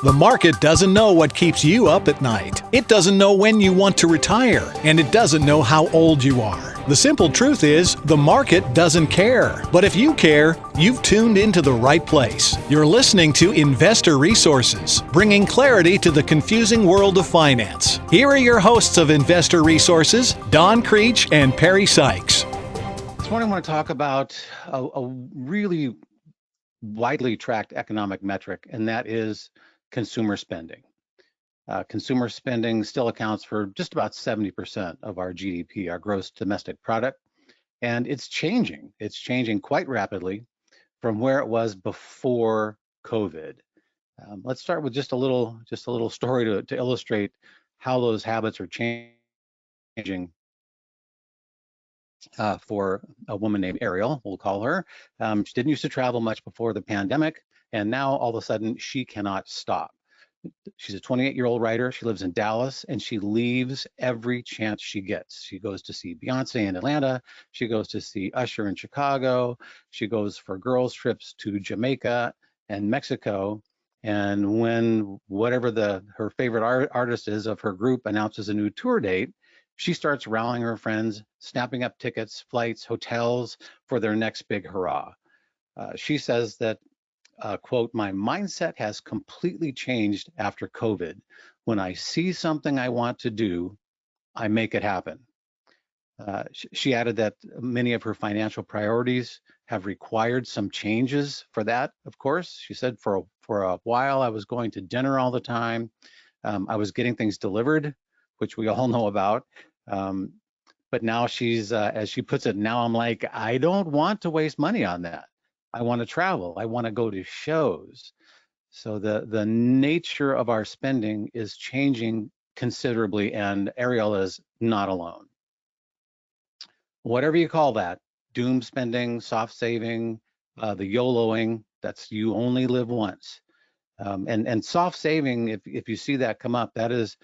The market doesn't know what keeps you up at night. It doesn't know when you want to retire, and it doesn't know how old you are. The simple truth is, the market doesn't care. But if you care, you've tuned into the right place. You're listening to Investor Resources, bringing clarity to the confusing world of finance. Here are your hosts of Investor Resources, Don Creech and Perry Sykes. This morning I want to talk about a really widely tracked economic metric, and that is consumer spending. Consumer spending still accounts for just about 70% of our GDP, our gross domestic product, and it's changing. It's changing quite rapidly from where it was before COVID. Let's start with just a little story to illustrate how those habits are changing. For a woman named Ariel, we'll call her. She didn't used to travel much before the pandemic, and now all of a sudden she cannot stop. She's a 28-year-old writer. She lives in Dallas, and she leaves every chance she gets. She goes to see Beyonce in Atlanta. She goes to see Usher in Chicago. She goes for girls' trips to Jamaica and Mexico. And when whatever her favorite artist is of her group announces a new tour date, she starts rallying her friends, snapping up tickets, flights, hotels for their next big hurrah. She says that, quote, "My mindset has completely changed after COVID. When I see something I want to do, I make it happen." She added that many of her financial priorities have required some changes for that, of course. She said, for a while, I was going to dinner all the time. I was getting things delivered, which we all know about. But now she's, as she puts it, now I'm like, I don't want to waste money on that. I want to travel. I want to go to shows. So the nature of our spending is changing considerably, and Ariel is not alone. Whatever you call that, doom spending, soft saving, the YOLOing, that's you only live once. And soft saving, if you see that come up, that is,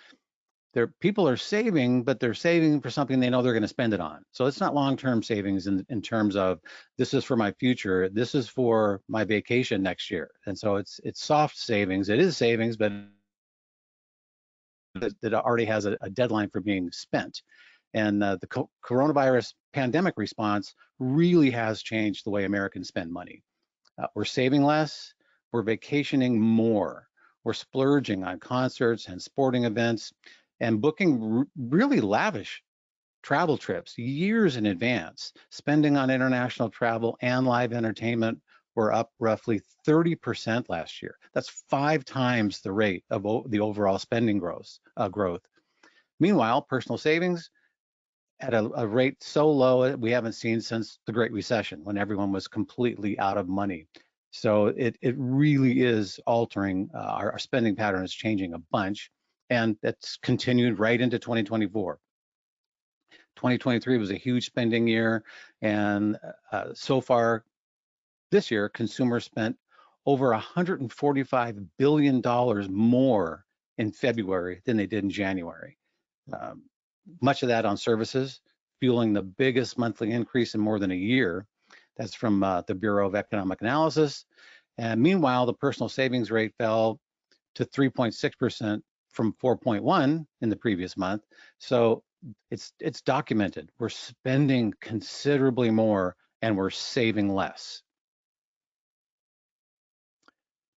people are saving, but they're saving for something they know they're going to spend it on. So it's not long-term savings in terms of, this is for my future, this is for my vacation next year. And so it's soft savings. It is savings, but that already has a deadline for being spent. And the coronavirus pandemic response really has changed the way Americans spend money. We're saving less, we're vacationing more, we're splurging on concerts and sporting events, and booking really lavish travel trips years in advance. Spending on international travel and live entertainment were up roughly 30% last year. That's 5 times the rate of the overall spending growth. Meanwhile, personal savings at a rate so low we haven't seen since the Great Recession, when everyone was completely out of money. So it really is altering, our spending pattern is changing a bunch. And that's continued right into 2024. 2023 was a huge spending year, and so far this year, consumers spent over $145 billion more in February than they did in January. Much of that on services, fueling the biggest monthly increase in more than a year. That's from the Bureau of Economic Analysis. And meanwhile, the personal savings rate fell to 3.6% from 4.1 in the previous month. So it's documented. We're spending considerably more and we're saving less.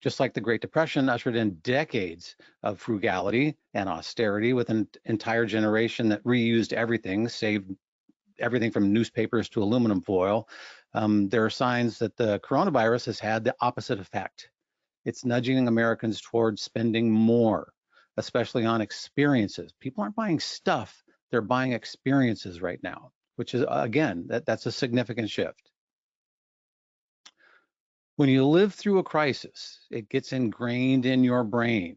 Just like the Great Depression ushered in decades of frugality and austerity with an entire generation that reused everything, saved everything from newspapers to aluminum foil, there are signs that the coronavirus has had the opposite effect. It's nudging Americans towards spending more, especially on experiences. People aren't buying stuff, they're buying experiences right now, which is, again, that's a significant shift. When you live through a crisis, it gets ingrained in your brain.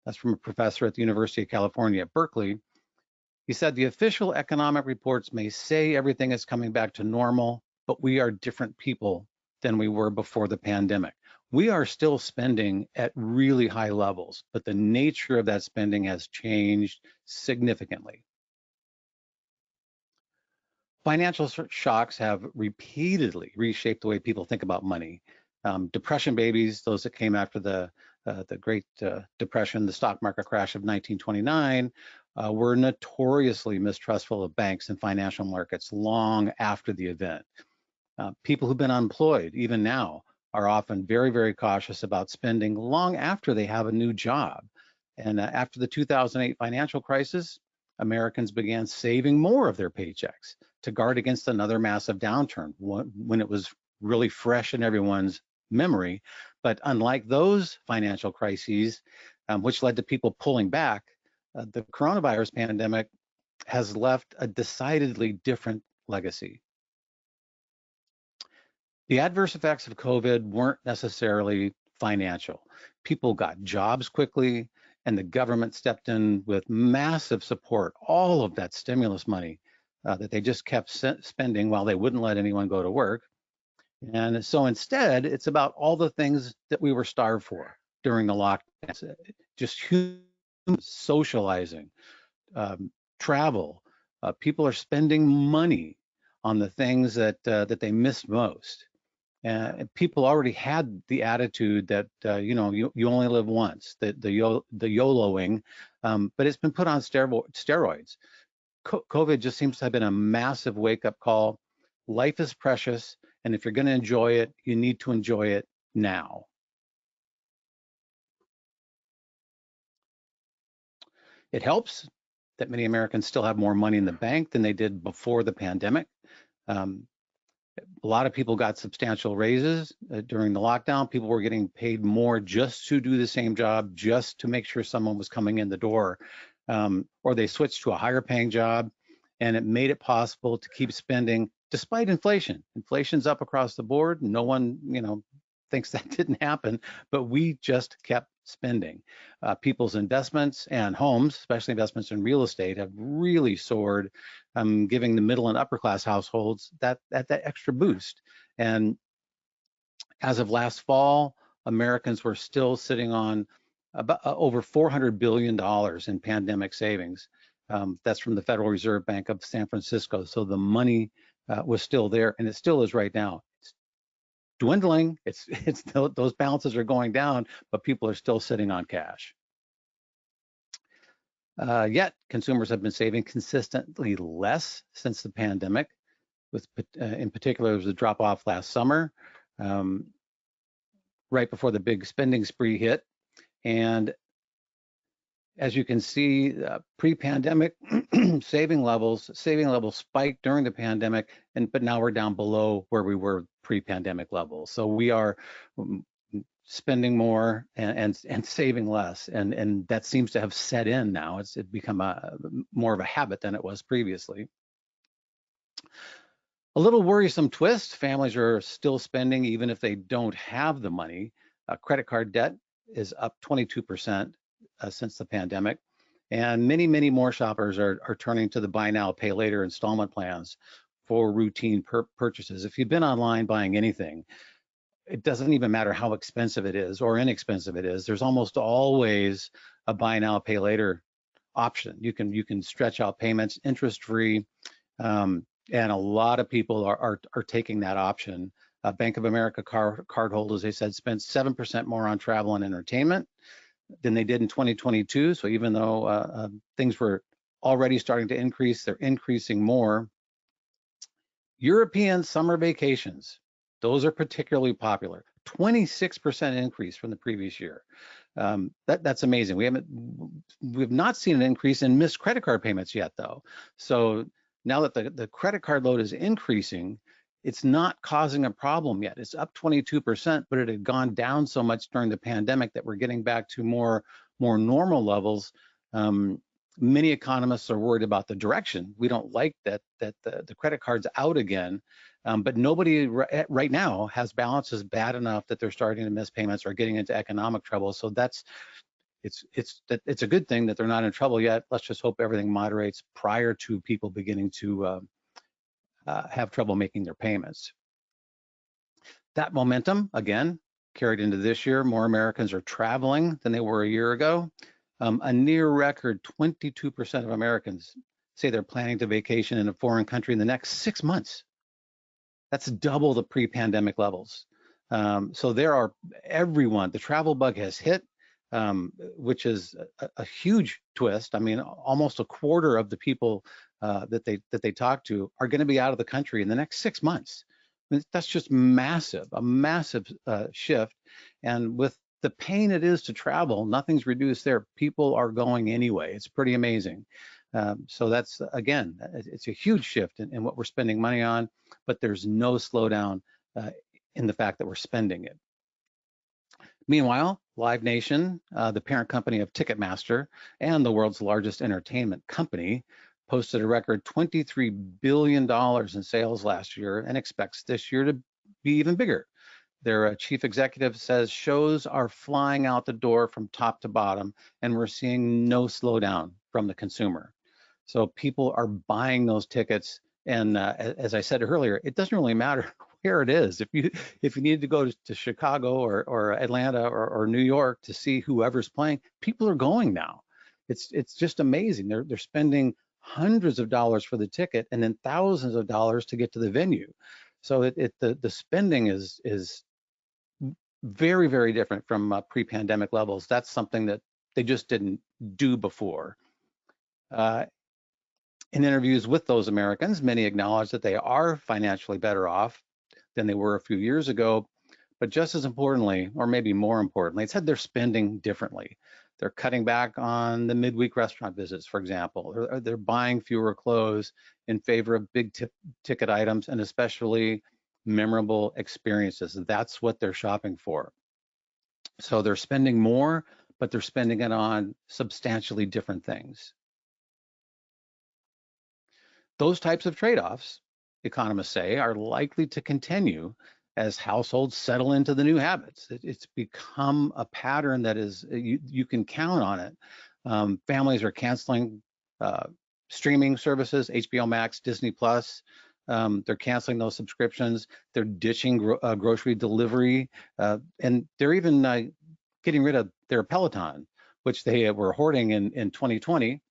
That's from a professor at the University of California at Berkeley. He said, the official economic reports may say everything is coming back to normal, but we are different people than we were before the pandemic. We are still spending at really high levels, but the nature of that spending has changed significantly. Financial shocks have repeatedly reshaped the way people think about money. Depression babies, those that came after the the Great Depression, the stock market crash of 1929, were notoriously mistrustful of banks and financial markets long after the event. People who've been unemployed, even now, are often very, very cautious about spending long after they have a new job. And after the 2008 financial crisis, Americans began saving more of their paychecks to guard against another massive downturn when it was really fresh in everyone's memory. But unlike those financial crises, which led to people pulling back, the coronavirus pandemic has left a decidedly different legacy. The adverse effects of COVID weren't necessarily financial. People got jobs quickly, and the government stepped in with massive support, all of that stimulus money that they just kept spending while they wouldn't let anyone go to work. And so instead, it's about all the things that we were starved for during the lockdowns, just socializing, travel. People are spending money on the things that they missed most. People already had the attitude that you only live once, the YOLOing, but it's been put on steroids. COVID just seems to have been a massive wake-up call. Life is precious, and if you're going to enjoy it, you need to enjoy it now. It helps that many Americans still have more money in the bank than they did before the pandemic. A lot of people got substantial raises during the lockdown. People were getting paid more just to do the same job, just to make sure someone was coming in the door, or they switched to a higher paying job, and it made it possible to keep spending despite inflation. Inflation's up across the board. No one, thinks that didn't happen, but we just kept spending. People's investments and homes, especially investments in real estate, have really soared, giving the middle and upper class households that extra boost. And as of last fall, Americans were still sitting on about over $400 billion in pandemic savings. That's from the Federal Reserve Bank of San Francisco. So the money was still there, and it still is right now. It's dwindling. It's those balances are going down, but people are still sitting on cash. Yet consumers have been saving consistently less since the pandemic. With in particular, there was a drop off last summer, right before the big spending spree hit, and as you can see, pre-pandemic saving levels spiked during the pandemic, but now we're down below where we were pre-pandemic levels. So we are spending more and saving less, and that seems to have set in now. It's become more of a habit than it was previously. A little worrisome twist: families are still spending even if they don't have the money. Credit card debt is up 22%. Since the pandemic, and many more shoppers are turning to the buy now, pay later installment plans for routine purchases. If you've been online buying anything, it doesn't even matter how expensive it is or inexpensive it is. There's almost always a buy now, pay later option. You can stretch out payments interest free, and a lot of people are taking that option. Bank of America card holders, they said, spent 7% more on travel and entertainment than they did in 2022. So even though things were already starting to increase, they're increasing more. European summer vacations, those are particularly popular. 26% increase from the previous year. That's amazing. We've not seen an increase in missed credit card payments yet, though. So now that the credit card load is increasing, it's not causing a problem yet. It's up 22%, but it had gone down so much during the pandemic that we're getting back to more normal levels. Many economists are worried about the direction. We don't like that the credit card's out again, but nobody right now has balances bad enough that they're starting to miss payments or getting into economic trouble. So it's a good thing that they're not in trouble yet. Let's just hope everything moderates prior to people beginning to have trouble making their payments. That momentum, again, carried into this year. More Americans are traveling than they were a year ago. A near record 22% of Americans say they're planning to vacation in a foreign country in the next 6 months. That's double the pre-pandemic levels. So the travel bug has hit, which is a huge twist. I mean, almost a quarter of the people that they talk to are going to be out of the country in the next 6 months. I mean, that's just massive, a massive shift. And with the pain it is to travel, nothing's reduced there. People are going anyway. It's pretty amazing. So that's, again, it's a huge shift in what we're spending money on, but there's no slowdown in the fact that we're spending it. Meanwhile, Live Nation, the parent company of Ticketmaster and the world's largest entertainment company, posted a record $23 billion in sales last year and expects this year to be even bigger. Their chief executive says shows are flying out the door from top to bottom, and we're seeing no slowdown from the consumer. So people are buying those tickets, and as I said earlier, it doesn't really matter where it is. If you need to go to Chicago or Atlanta or New York to see whoever's playing, people are going now. It's just amazing. They're spending hundreds of dollars for the ticket and then thousands of dollars to get to the venue. So the spending is very, very different from pre-pandemic levels. That's something that they just didn't do before. In interviews with those Americans, many acknowledge that they are financially better off than they were a few years ago. But just as importantly, or maybe more importantly, it said they're spending differently. They're cutting back on the midweek restaurant visits, for example, or they're buying fewer clothes in favor of big ticket items and especially memorable experiences. That's what they're shopping for. So they're spending more, but they're spending it on substantially different things. Those types of trade-offs, economists say, are likely to continue as households settle into the new habits. It's become a pattern that is, you can count on it. Families are canceling streaming services, HBO Max, Disney Plus. They're canceling those subscriptions. They're ditching grocery delivery, and they're even getting rid of their Peloton, which they were hoarding in 2020.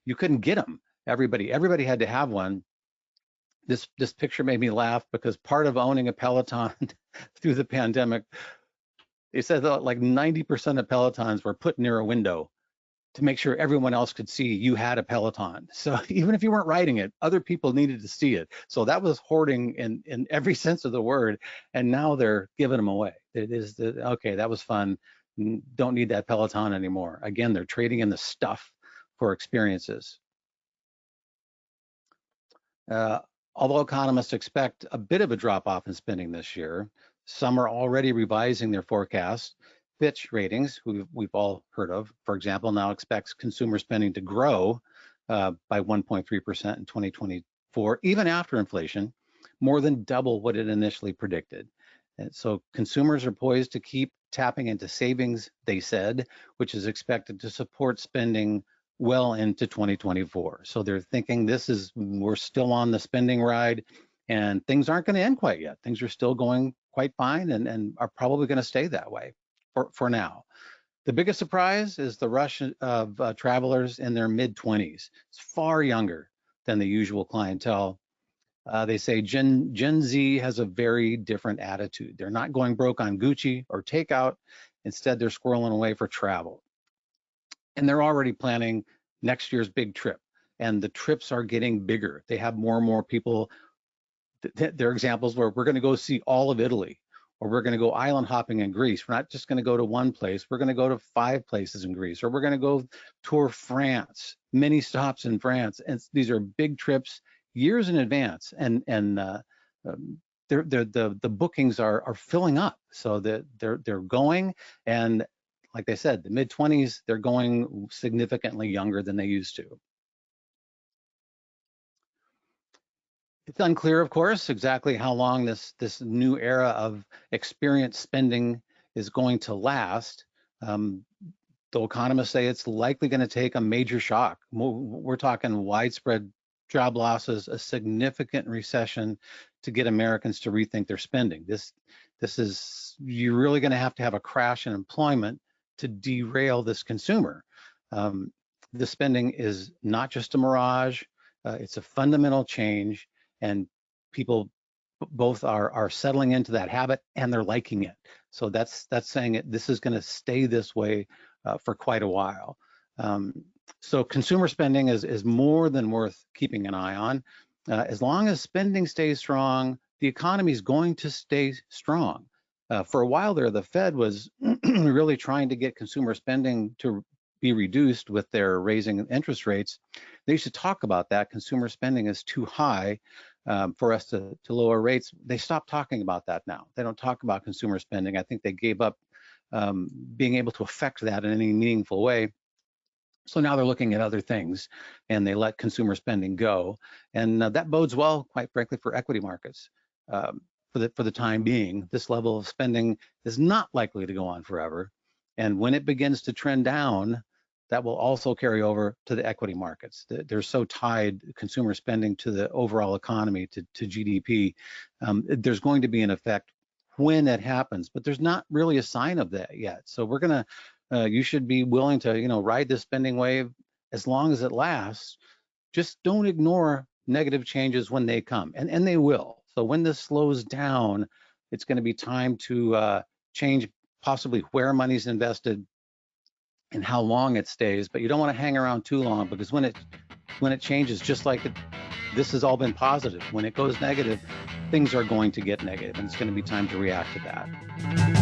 You couldn't get them. Everybody had to have one. This picture made me laugh because part of owning a Peloton through the pandemic, they said that like 90% of Pelotons were put near a window to make sure everyone else could see you had a Peloton. So even if you weren't riding it, other people needed to see it. So that was hoarding in every sense of the word. And now they're giving them away. It is okay, that was fun. Don't need that Peloton anymore. Again, they're trading in the stuff for experiences. Although economists expect a bit of a drop off in spending this year, some are already revising their forecast. Fitch Ratings, who we've all heard of, for example, now expects consumer spending to grow by 1.3% in 2024, even after inflation, more than double what it initially predicted. And so consumers are poised to keep tapping into savings, they said, which is expected to support spending well into 2024. So they're thinking we're still on the spending ride and things aren't going to end quite yet. Things are still going quite fine and are probably going to stay that way for now. The biggest surprise is the rush of travelers in their mid-20s. It's far younger than the usual clientele. They say Gen Z has a very different attitude. They're not going broke on Gucci or takeout. Instead, they're squirreling away for travel. And they're already planning next year's big trip. And the trips are getting bigger. They have more and more people. There are examples where we're going to go see all of Italy, or we're going to go island hopping in Greece. We're not just going to go to one place. We're going to go to 5 places in Greece, or we're going to go tour France, many stops in France. And these are big trips years in advance. And the bookings are filling up. So they're going, and like I said, the mid-20s, they're going significantly younger than they used to. It's unclear, of course, exactly how long this new era of experience spending is going to last. Though economists say it's likely going to take a major shock. We're talking widespread job losses, a significant recession to get Americans to rethink their spending. You're really going to have a crash in employment to derail this consumer. The spending is not just a mirage, it's a fundamental change, and people both are settling into that habit and they're liking it. So that's saying this is going to stay this way for quite a while. So consumer spending is more than worth keeping an eye on. As long as spending stays strong, the economy is going to stay strong. For a while there, the Fed was really trying to get consumer spending to be reduced with their raising interest rates. They used to talk about that. Consumer spending is too high for us to lower rates. They stopped talking about that now. They don't talk about consumer spending. I think they gave up being able to affect that in any meaningful way. So now they're looking at other things, and they let consumer spending go, and that bodes well, quite frankly, for equity markets. For the time being, this level of spending is not likely to go on forever, and when it begins to trend down, that will also carry over to the equity markets. They're so tied, consumer spending, to the overall economy, to GDP. There's going to be an effect when it happens, but there's not really a sign of that yet. So we're gonna you should be willing to, ride this spending wave as long as it lasts. Just don't ignore negative changes when they come, and they will. So when this slows down, it's going to be time to change possibly where money's invested and how long it stays. But you don't want to hang around too long, because when it changes, just like this has all been positive, when it goes negative, things are going to get negative, and it's going to be time to react to that.